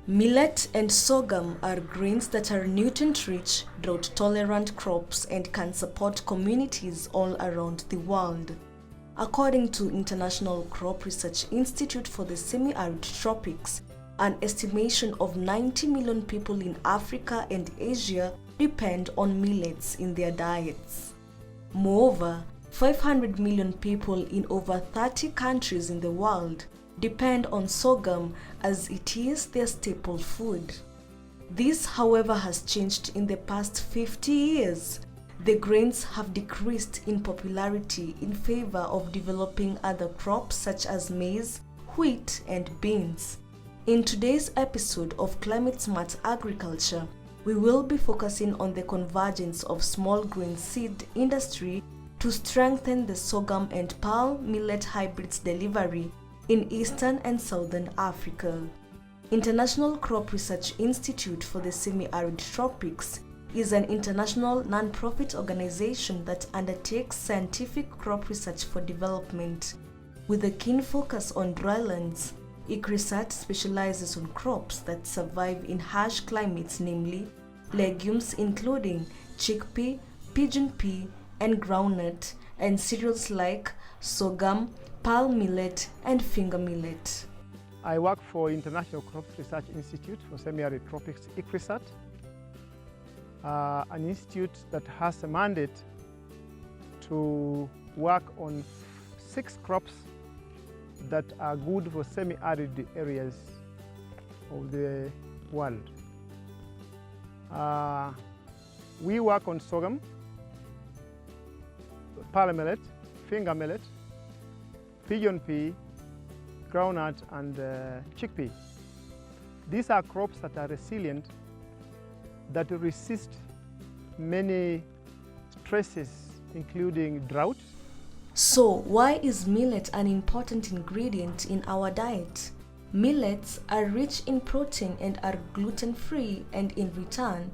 Millet and sorghum are grains that are nutrient-rich, drought-tolerant crops and can support communities all around the world. According to International Crop Research Institute for the Semi-Arid Tropics, an estimation of 90 million people in Africa and Asia depend on millets in their diets. Moreover, 500 million people in over 30 countries in the world depend on sorghum as it is their staple food. This, however, has changed in the past 50 years. The grains have decreased in popularity in favor of developing other crops such as maize, wheat, and beans. In today's episode of Climate Smart Agriculture, we will be focusing on the convergence of small grain seed industry to strengthen the sorghum and pearl millet hybrids delivery in Eastern and Southern Africa. International Crop Research Institute for the Semi-Arid Tropics is an international non-profit organization that undertakes scientific crop research for development. With a keen focus on drylands, ICRISAT specializes on crops that survive in harsh climates, namely legumes including chickpea, pigeon pea, and groundnut, and cereals like sorghum, pearl millet, and finger millet. I work for International Crop Research Institute for Semi-Arid Tropics, ICRISAT, an institute that has a mandate to work on 6 crops that are good for semi-arid areas of the world. We work on sorghum, pearl millet, finger millet, pigeon pea, groundnut, and chickpea. These are crops that are resilient, that resist many stresses, including drought. So, why is millet an important ingredient in our diet? Millets are rich in protein and are gluten-free, and in return,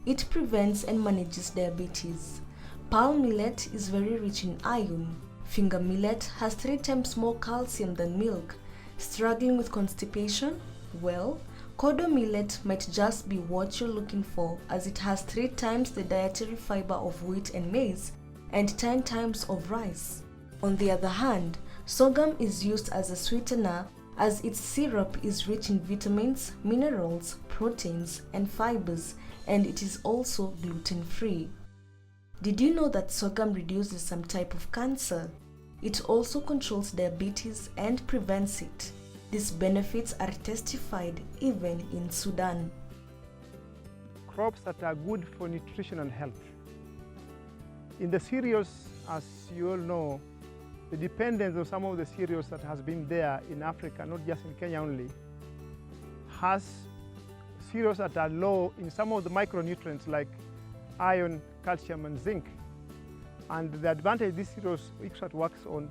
it prevents and manages diabetes. Pearl millet is very rich in iron. Finger millet has 3 times more calcium than milk. Struggling with constipation? Well, kodo millet might just be what you're looking for, as it has 3 times the dietary fiber of wheat and maize and 10 times of rice. On the other hand, sorghum is used as a sweetener as its syrup is rich in vitamins, minerals, proteins, and fibers, and it is also gluten-free. Did you know that sorghum reduces some type of cancer? It also controls diabetes and prevents it. These benefits are testified even in Sudan. Crops that are good for nutrition and health. In the cereals, as you all know, the dependence of some of the cereals that has been there in Africa, not just in Kenya only, has cereals that are low in some of the micronutrients like iron, calcium, and zinc. And the advantage these cereals ICRISAT works on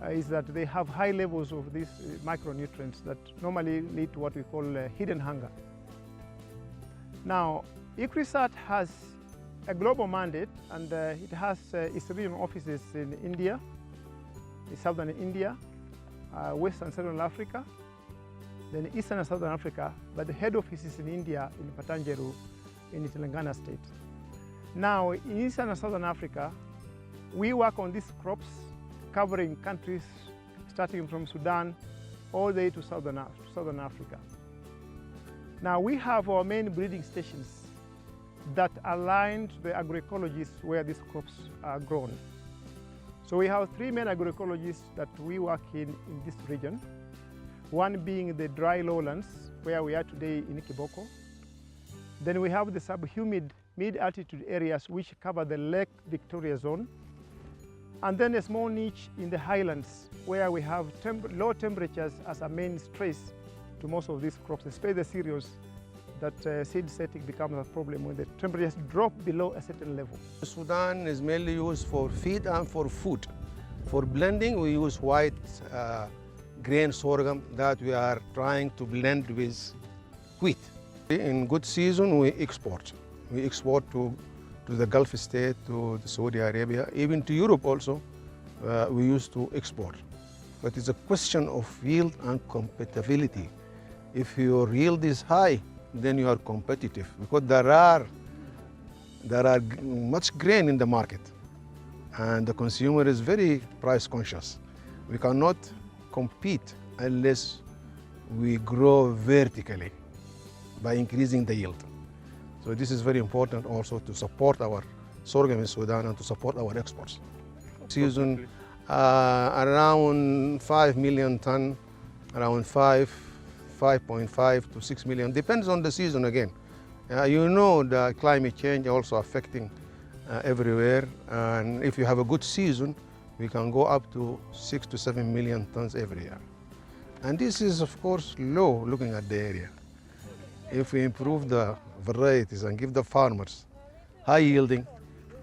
is that they have high levels of these micronutrients that normally lead to what we call hidden hunger. Now, ICRISAT has a global mandate, and it has its regional offices in India, in southern India, West and Central Africa, then Eastern and Southern Africa, but the head office is in India, in Patanjeru, in Telangana state. Now, in Eastern and Southern Africa, we work on these crops covering countries starting from Sudan all the way to Southern Africa. Now, we have our main breeding stations that align to the agroecologies where these crops are grown. So we have 3 main agroecologies that we work in this region. One being the dry lowlands, where we are today in Kiboko. Then we have the subhumid mid-altitude areas which cover the Lake Victoria zone. And then a small niche in the highlands where we have low temperatures as a main stress to most of these crops, especially the cereals, that seed setting becomes a problem when the temperatures drop below a certain level. Sudan is mainly used for feed and for food. For blending, we use white grain sorghum that we are trying to blend with wheat. In good season, we export. We export to the Gulf state, to Saudi Arabia, even to Europe also, we used to export. But it's a question of yield and compatibility. If your yield is high, then you are competitive because there are much grain in the market and the consumer is very price conscious. We cannot compete unless we grow vertically by increasing the yield. So this is very important also to support our sorghum in Sudan and to support our exports. Season around 5 million ton, around 5.5 to 6 million, depends on the season again. You know the climate change also affecting everywhere, and if you have a good season, we can go up to 6 to 7 million tons every year. And this is of course low looking at the area. If we improve the varieties and give the farmers high yielding,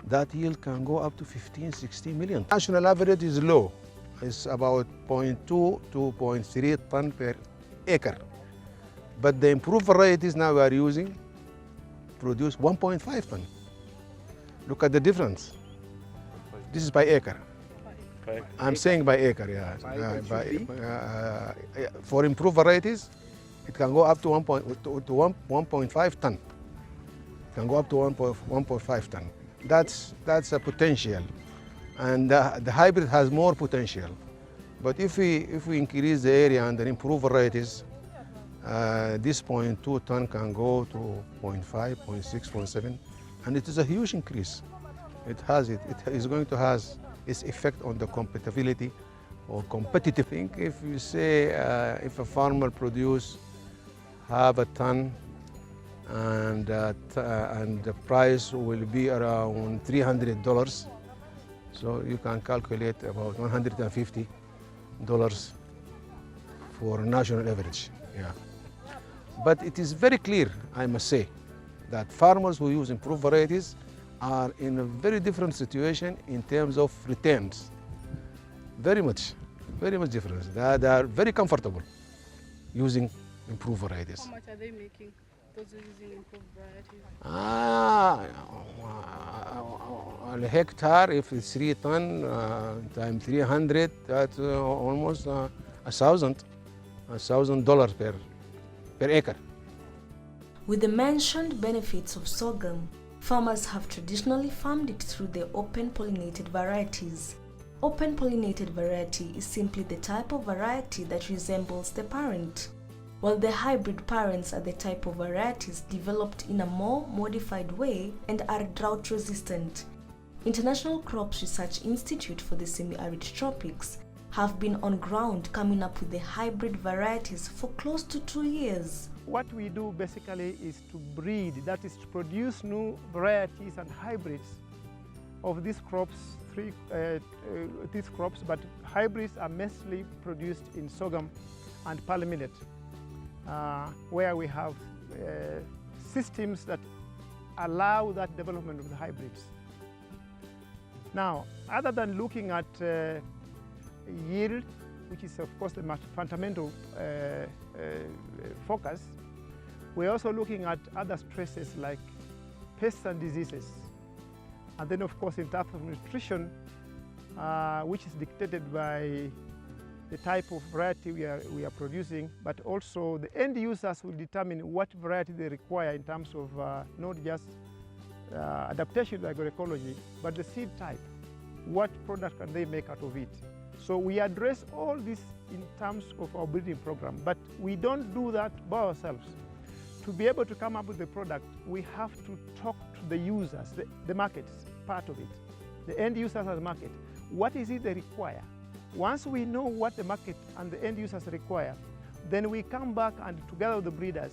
that yield can go up to 15, 16 million. National average is low. It's about 0.2 to 0.3 ton per acre. But the improved varieties now we are using produce 1.5 ton. Look at the difference. This is by acre. I'm saying by acre, yeah. For improved varieties, it can go up to 1.5 ton. It can go up to 1.5 ton. That's a potential, and the hybrid has more potential. But if we increase the area and then improve varieties, this 0.2 ton can go to 0.5, 0.6, 0.7, and it is a huge increase. It is going to have its effect on the compatibility or competitive. I think if you say if a farmer produce half a ton and the price will be around $300, so you can calculate about $150 for national average. Yeah. But it is very clear, I must say, that farmers who use improved varieties are in a very different situation in terms of returns. Very much difference. They are very comfortable using improved varieties. How much are they making, those using improved varieties? A hectare, if it's 3 ton times 300, that's almost $1,000 per acre. With the mentioned benefits of sorghum, farmers have traditionally farmed it through the open-pollinated varieties. Open-pollinated variety is simply the type of variety that resembles the parent, while the hybrid parents are the type of varieties developed in a more modified way and are drought-resistant. International Crops Research Institute for the Semi-Arid Tropics have been on ground coming up with the hybrid varieties for close to 2 years. What we do basically is to breed, that is to produce new varieties and hybrids of these crops, but hybrids are mostly produced in sorghum and pearl millet, where we have systems that allow that development of the hybrids. Now, other than looking at yield, which is of course the most fundamental focus, we're also looking at other stresses like pests and diseases. And then of course in terms of nutrition, which is dictated by the type of variety we are producing, but also the end users will determine what variety they require in terms of not just adaptation to agroecology, but the seed type. What product can they make out of it? So we address all this in terms of our breeding program, but we don't do that by ourselves. To be able to come up with the product, we have to talk to the users, the markets, part of it, the end users of the market. What is it they require? Once we know what the market and the end users require, then we come back and together with the breeders,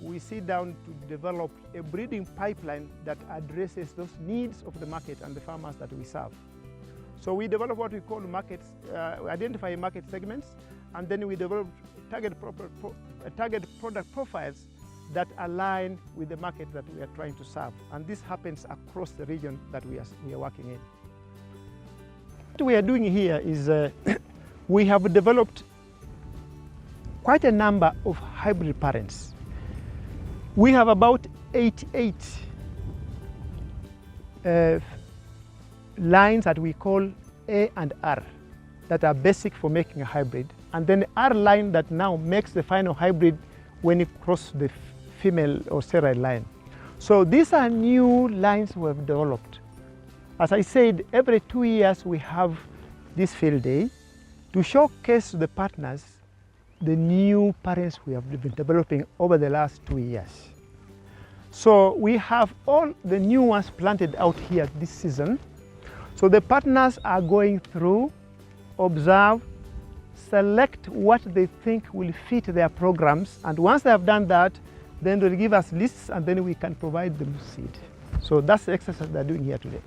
we sit down to develop a breeding pipeline that addresses those needs of the market and the farmers that we serve. So we develop what we call markets, identify market segments, and then we develop target product profiles that align with the market that we are trying to serve. And this happens across the region that we are working in. What we are doing here is we have developed quite a number of hybrid parents. We have about 88 lines that we call A and R that are basic for making a hybrid. And then the R line that now makes the final hybrid when you cross the female or sterile line. So these are new lines we have developed. As I said, every 2 years we have this field day to showcase to the partners the new parents we have been developing over the last 2 years. So we have all the new ones planted out here this season. So the partners are going through, observe, select what they think will fit their programs, and once they have done that, then they'll give us lists and then we can provide them seed. So that's the exercise they're doing here today.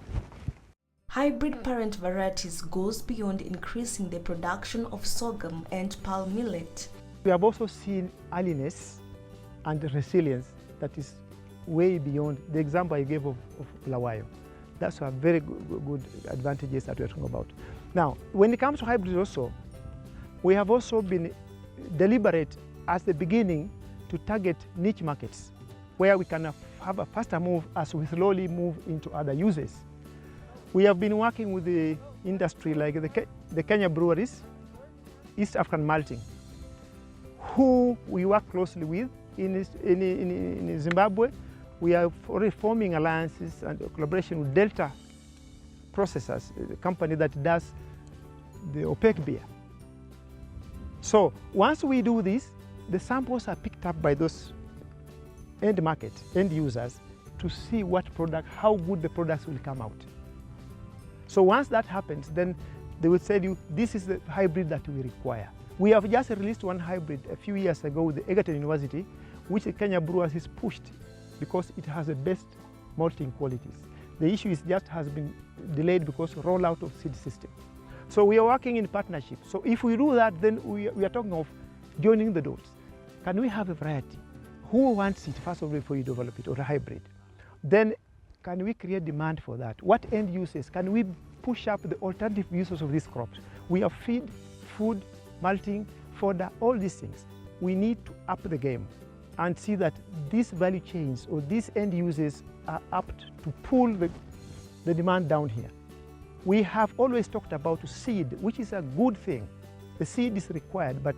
Hybrid parent varieties goes beyond increasing the production of sorghum and palm millet. We have also seen earliness and resilience that is way beyond the example I gave of Lawayo. That's a very good advantages that we're talking about. Now, when it comes to hybrids also, we have also been deliberate at the beginning to target niche markets where we can have a faster move as we slowly move into other uses. We have been working with the industry like the Kenya breweries, East African malting, who we work closely with in Zimbabwe. We are already forming alliances and collaboration with Delta Processors, a company that does the opaque beer. So once we do this, the samples are picked up by those end users to see what product, how good the products will come out. So once that happens, then they will tell you, this is the hybrid that we require. We have just released one hybrid a few years ago with the Egerton University, which the Kenya Brewers has pushed because it has the best malting qualities. The issue is just has been delayed because of rollout of seed system. So we are working in partnership. So if we do that, then we are talking of joining the dots. Can we have a variety? Who wants it first of all before you develop it, or a hybrid? Then can we create demand for that? What end uses? Can we push up the alternative uses of these crops? We have feed, food, malting, fodder, all these things. We need to up the game and see that these value chains or these end uses are apt to pull the demand down here. We have always talked about seed, which is a good thing. The seed is required, but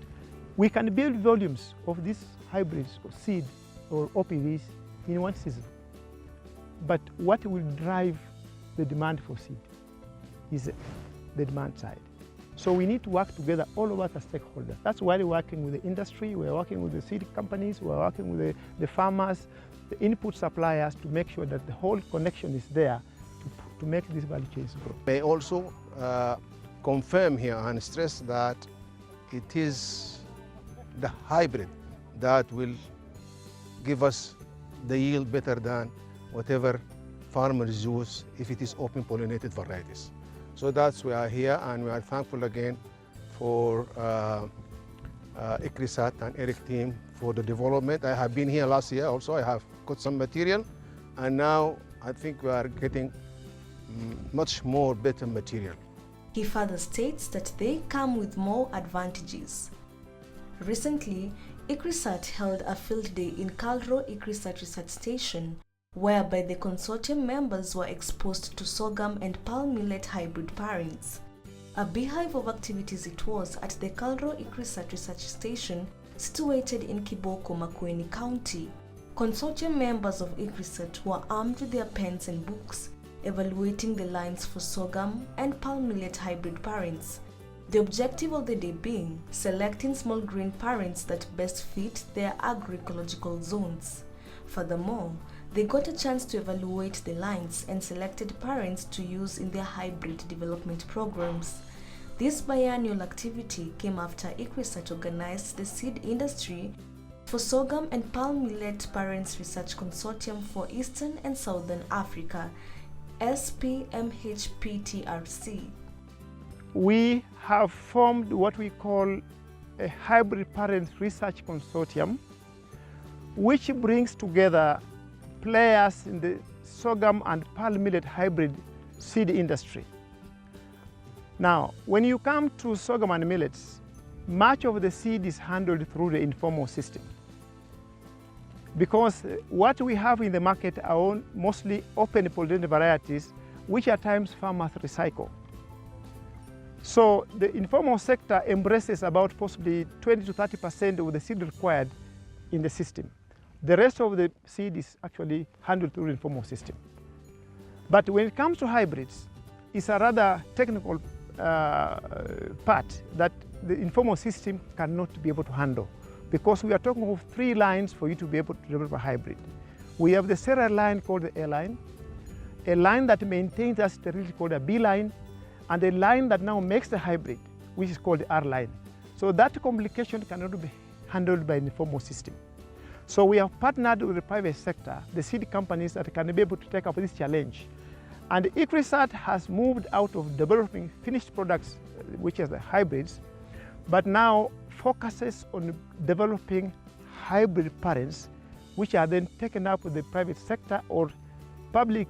we can build volumes of these hybrids of seed or OPVs in one season. But what will drive the demand for seed is the demand side. So we need to work together, all of us as stakeholders. That's why we're working with the industry, we're working with the seed companies, we're working with the farmers, the input suppliers to make sure that the whole connection is there to make these value chains grow. May also confirm here and stress that it is the hybrid that will give us the yield better than whatever farmers use if it is open pollinated varieties. So that's why we are here, and we are thankful again for ICRISAT and Eric team for the development. I have been here last year also. I have got some material, and now I think we are getting much more better material. He further states that they come with more advantages. Recently, ICRISAT held a field day in Kalro ICRISAT Research Station, whereby the consortium members were exposed to sorghum and palm millet hybrid parents. A beehive of activities it was at the Kalro ICRISAT Research Station, situated in Kiboko, Makueni County. Consortium members of ICRISAT were armed with their pens and books, evaluating the lines for sorghum and palm millet hybrid parents. The objective of the day being selecting small grain parents that best fit their agroecological zones. Furthermore, they got a chance to evaluate the lines and selected parents to use in their hybrid development programs. This biannual activity came after ICRISAT organized the seed industry for sorghum and palm millet parents research consortium for Eastern and Southern Africa, SPMHPTRC. We have formed what we call a hybrid parent research consortium, which brings together players in the sorghum and palm millet hybrid seed industry. Now, when you come to sorghum and millets, much of the seed is handled through the informal system, because what we have in the market are mostly open pollinated varieties, which at times farmers recycle. So the informal sector embraces about possibly 20 to 30% of the seed required in the system. The rest of the seed is actually handled through the informal system. But when it comes to hybrids, it's a rather technical part that the informal system cannot be able to handle, because we are talking of 3 lines for you to be able to develop a hybrid. We have the cereal line called the A line, a line that maintains that sterility called a B line, and a line that now makes the hybrid, which is called the R line. So that complication cannot be handled by the informal system. So we have partnered with the private sector, the seed companies that can be able to take up this challenge. And ICRISAT has moved out of developing finished products, which is the hybrids, but now focuses on developing hybrid parents, which are then taken up with the private sector or public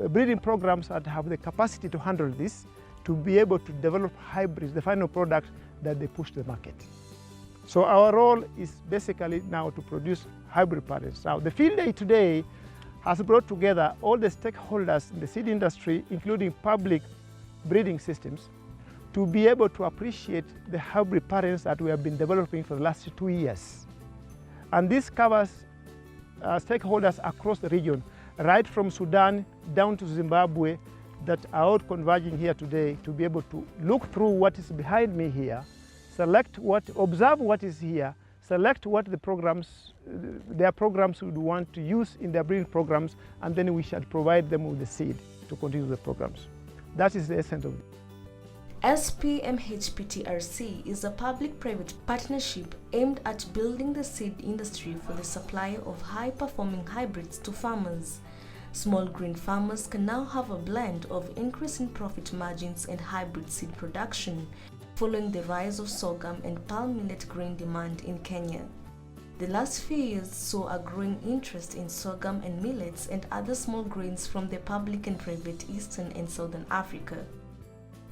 breeding programs that have the capacity to handle this, to be able to develop hybrids, the final product that they push to the market. So our role is basically now to produce hybrid parents. Now the field day today has brought together all the stakeholders in the seed industry, including public breeding systems, to be able to appreciate the hybrid parents that we have been developing for the last 2 years. And this covers stakeholders across the region, right from Sudan down to Zimbabwe, that are all converging here today to be able to look through what is behind me here, observe what is here, select what the programs, their programs would want to use in their breeding programs, and then we shall provide them with the seed to continue the programs. That is the essence of it. SPMHPTRC is a public-private partnership aimed at building the seed industry for the supply of high-performing hybrids to farmers. Small grain farmers can now have a blend of increasing profit margins and hybrid seed production, following the rise of sorghum and palm millet grain demand in Kenya. The last few years saw a growing interest in sorghum and millets and other small grains from the public and private Eastern and Southern Africa.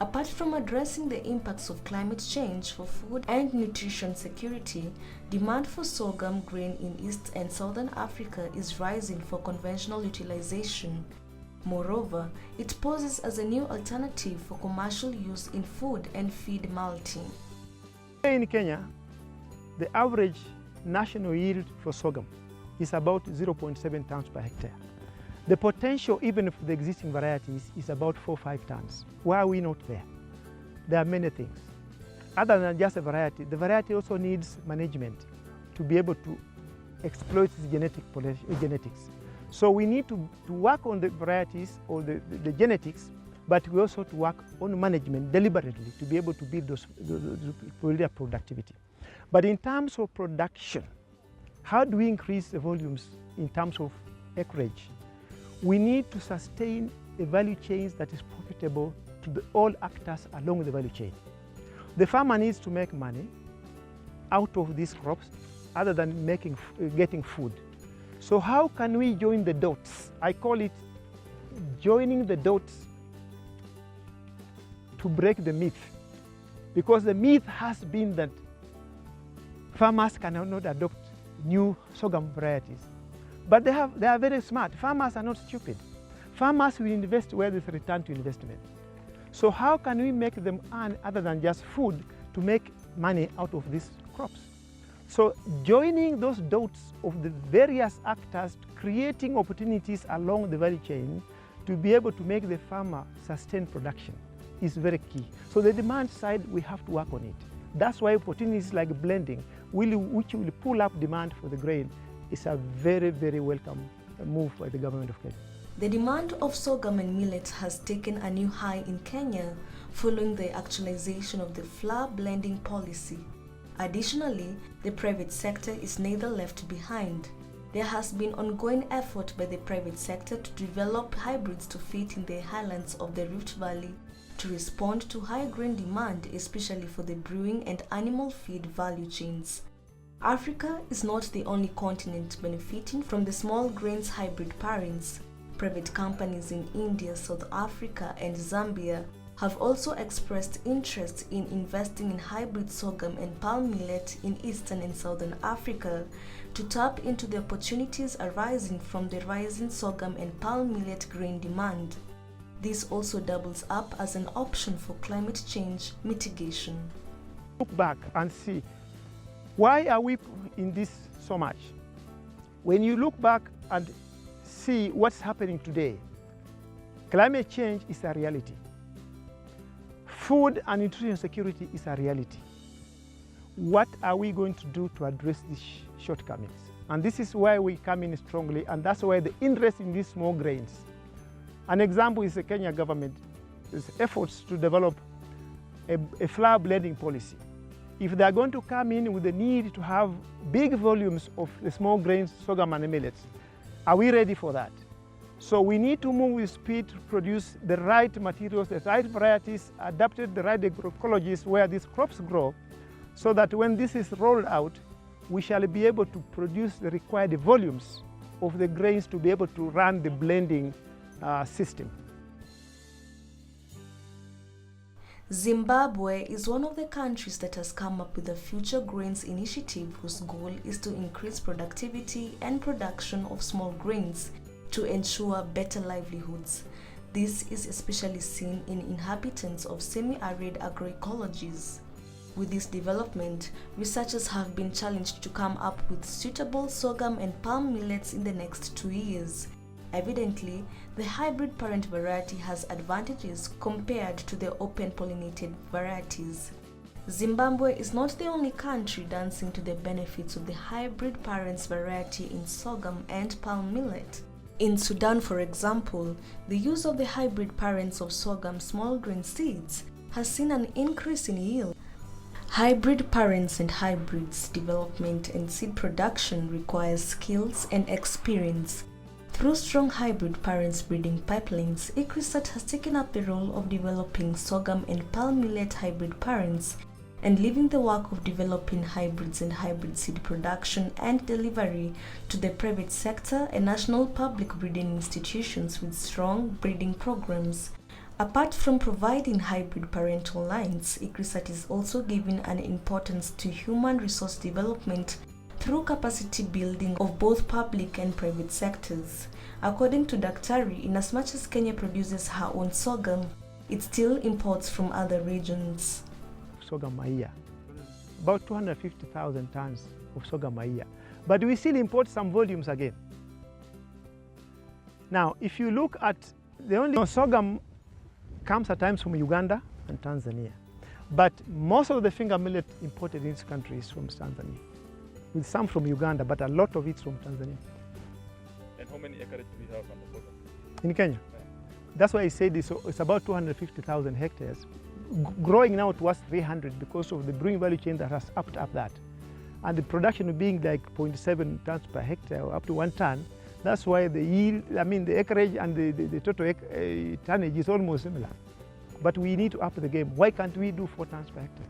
Apart from addressing the impacts of climate change for food and nutrition security, demand for sorghum grain in East and Southern Africa is rising for conventional utilization. Moreover, it poses as a new alternative for commercial use in food and feed mulching. In Kenya, the average national yield for sorghum is about 0.7 tons per hectare. The potential, even for the existing varieties, is about 4 or 5 tons. Why are we not there? There are many things. Other than just the variety also needs management to be able to exploit its genetics. So we need to work on the varieties or the genetics, but we also to work on management deliberately to be able to build those their productivity. But in terms of production, how do we increase the volumes in terms of acreage? We need to sustain a value chain that is profitable to all actors along the value chain. The farmer needs to make money out of these crops other than getting food. So how can we join the dots? I call it joining the dots to break the myth. Because the myth has been that farmers cannot adopt new sorghum varieties. But they are very smart. Farmers are not stupid. Farmers will invest where there's return to investment. So how can we make them earn other than just food to make money out of these crops? So joining those dots of the various actors, creating opportunities along the value chain to be able to make the farmer sustain production is very key. So the demand side, we have to work on it. That's why opportunities like blending, which will pull up demand for the grain, is a very, very welcome move by the government of Kenya. The demand of sorghum and millet has taken a new high in Kenya following the actualization of the flour blending policy. Additionally, the private sector is neither left behind. There has been ongoing effort by the private sector to develop hybrids to fit in the highlands of the Rift Valley to respond to high grain demand, especially for the brewing and animal feed value chains. Africa is not the only continent benefiting from the small grains hybrid parents. Private companies in India, South Africa, and Zambia have also expressed interest in investing in hybrid sorghum and palm millet in Eastern and Southern Africa to tap into the opportunities arising from the rising sorghum and palm millet grain demand. This also doubles up as an option for climate change mitigation. Look back and see, why are we in this so much. When you look back and see what's happening today, climate change is a reality. Food and nutrition security is a reality. What are we going to do to address these shortcomings? And this is why we come in strongly, and that's why the interest in these small grains. An example is the Kenya government's efforts to develop a flour blending policy. If they are going to come in with the need to have big volumes of the small grains, sorghum and millets, are we ready for that? So we need to move with speed to produce the right materials, the right varieties, adapted the right agroecologies where these crops grow, so that when this is rolled out, we shall be able to produce the required volumes of the grains to be able to run the blending system. Zimbabwe is one of the countries that has come up with a Future Grains initiative whose goal is to increase productivity and production of small grains to ensure better livelihoods. This is especially seen in inhabitants of semi-arid agroecologies. With this development, researchers have been challenged to come up with suitable sorghum and palm millets in the next 2 years. Evidently, the hybrid parent variety has advantages compared to the open-pollinated varieties. Zimbabwe is not the only country dancing to the benefits of the hybrid parents variety in sorghum and palm millet. In Sudan, for example, the use of the hybrid parents of sorghum small grain seeds has seen an increase in yield. Hybrid parents and hybrids development and seed production requires skills and experience. Through strong hybrid parents breeding pipelines, ICRISAT has taken up the role of developing sorghum and palm millet hybrid parents and leaving the work of developing hybrids and hybrid seed production and delivery to the private sector and national public breeding institutions with strong breeding programs. Apart from providing hybrid parental lines, ICRISAT is also giving an importance to human resource development through capacity building of both public and private sectors. According to Daktari, inasmuch as Kenya produces her own sorghum, it still imports from other regions. Sorghum a year, about 250,000 tons of sorghum a year. But we still import some volumes again. Now, if you look at the only sorghum comes at times from Uganda and Tanzania, but most of the finger millet imported in this country is from Tanzania, with some from Uganda, but a lot of it's from Tanzania. And how many acres do we have on the bottom? In Kenya? That's why I said it's about 250,000 hectares, growing now towards 300 because of the brewing value chain that has upped up that. And the production being like 0.7 tons per hectare or up to 1 ton, that's why the yield, the acreage and the total tonnage is almost similar. But we need to up the game. Why can't we do 4 tons per hectare?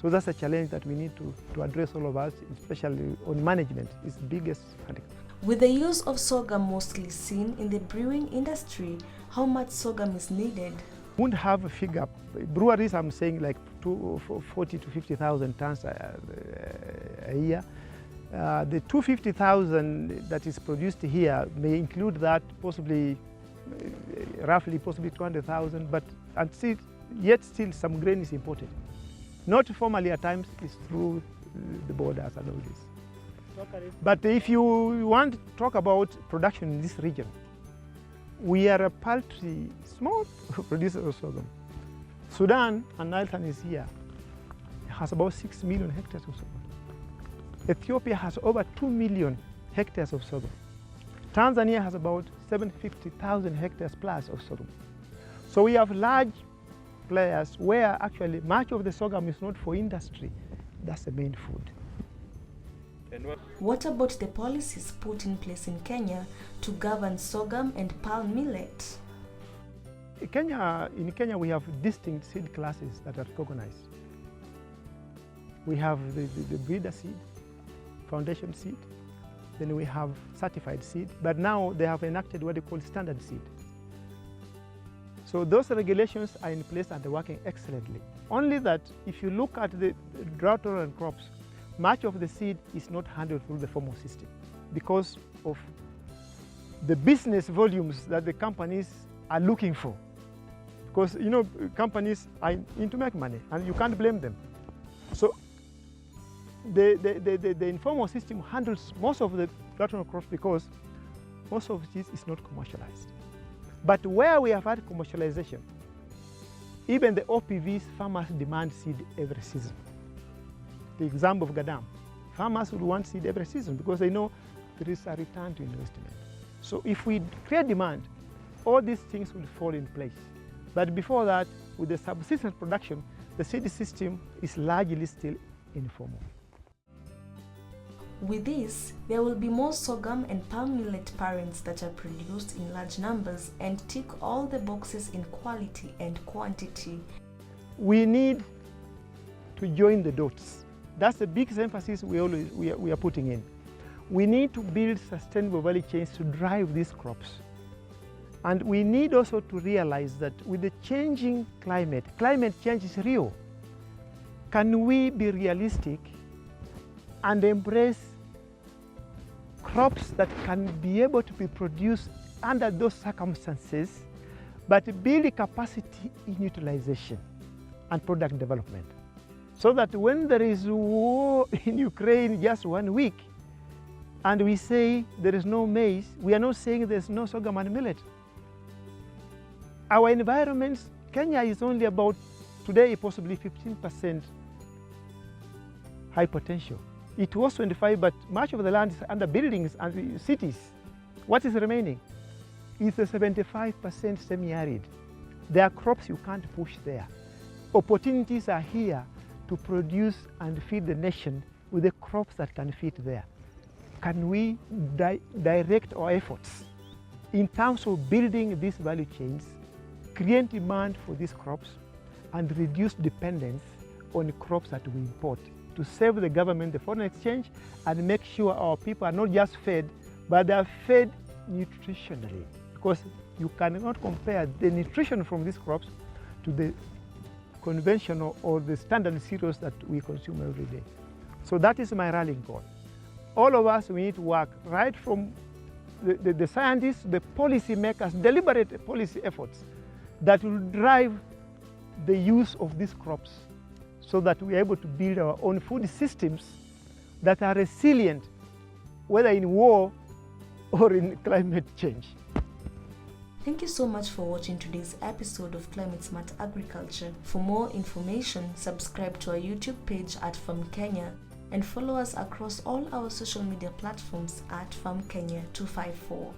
So that's a challenge that we need to address, all of us, especially on management. It's the biggest handicap. With the use of sorghum mostly seen in the brewing industry, how much sorghum is needed? We won't have a figure. Breweries, I'm saying like 40 to 50,000 tons a year. The 250,000 that is produced here may include that, possibly, roughly, possibly 200,000, but yet still some grain is imported. Not formally at times, it's through the borders and all this. But if you want to talk about production in this region, we are a paltry, small producer of sorghum. Sudan, and Nile Tanzania, has about 6 million hectares of sorghum. Ethiopia has over 2 million hectares of sorghum. Tanzania has about 750,000 hectares plus of sorghum. So we have large players where actually much of the sorghum is not for industry. That's the main food. And What about the policies put in place in Kenya to govern sorghum and palm millet? In Kenya, we have distinct seed classes that are recognized. We have the breeder seed, foundation seed, then we have certified seed, but now they have enacted what they call standard seed. So those regulations are in place and they're working excellently. Only that if you look at the drought-tolerant crops, much of the seed is not handled through the formal system because of the business volumes that the companies are looking for. Because, companies are in to make money and you can't blame them. So the informal system handles most of the glutinous crops because most of this is not commercialized. But where we have had commercialization, even the OPVs, farmers demand seed every season. The example of Gadam, farmers would want seed every season because they know there is a return to investment. So if we create demand, all these things will fall in place. But before that, with the subsistence production, the seed system is largely still informal. With this, there will be more sorghum and palm millet parents that are produced in large numbers and tick all the boxes in quality and quantity. We need to join the dots. That's the biggest emphasis we are putting in. We need to build sustainable value chains to drive these crops. And we need also to realize that with the changing climate change is real. Can we be realistic and embrace crops that can be able to be produced under those circumstances, but build capacity in utilization and product development? So that when there is war in Ukraine just 1 week, and we say there is no maize, we are not saying there's no sorghum and millet. Our environments, Kenya is only about, today possibly 15% high potential. It was 25, but much of the land is under buildings and cities. What is remaining? It's a 75% semi-arid. There are crops you can't push there. Opportunities are here to produce and feed the nation with the crops that can fit there. Can we direct our efforts in terms of building these value chains, create demand for these crops, and reduce dependence on crops that we import to save the government the foreign exchange and make sure our people are not just fed, but they are fed nutritionally? Because you cannot compare the nutrition from these crops to the conventional or the standard cereals that we consume every day. So that is my rallying call. All of us, we need to work right from the scientists, the policy makers, deliberate policy efforts that will drive the use of these crops so that we are able to build our own food systems that are resilient, whether in war or in climate change. Thank you so much for watching today's episode of Climate Smart Agriculture. For more information, subscribe to our YouTube page at Farm Kenya and follow us across all our social media platforms at Farm Kenya 254.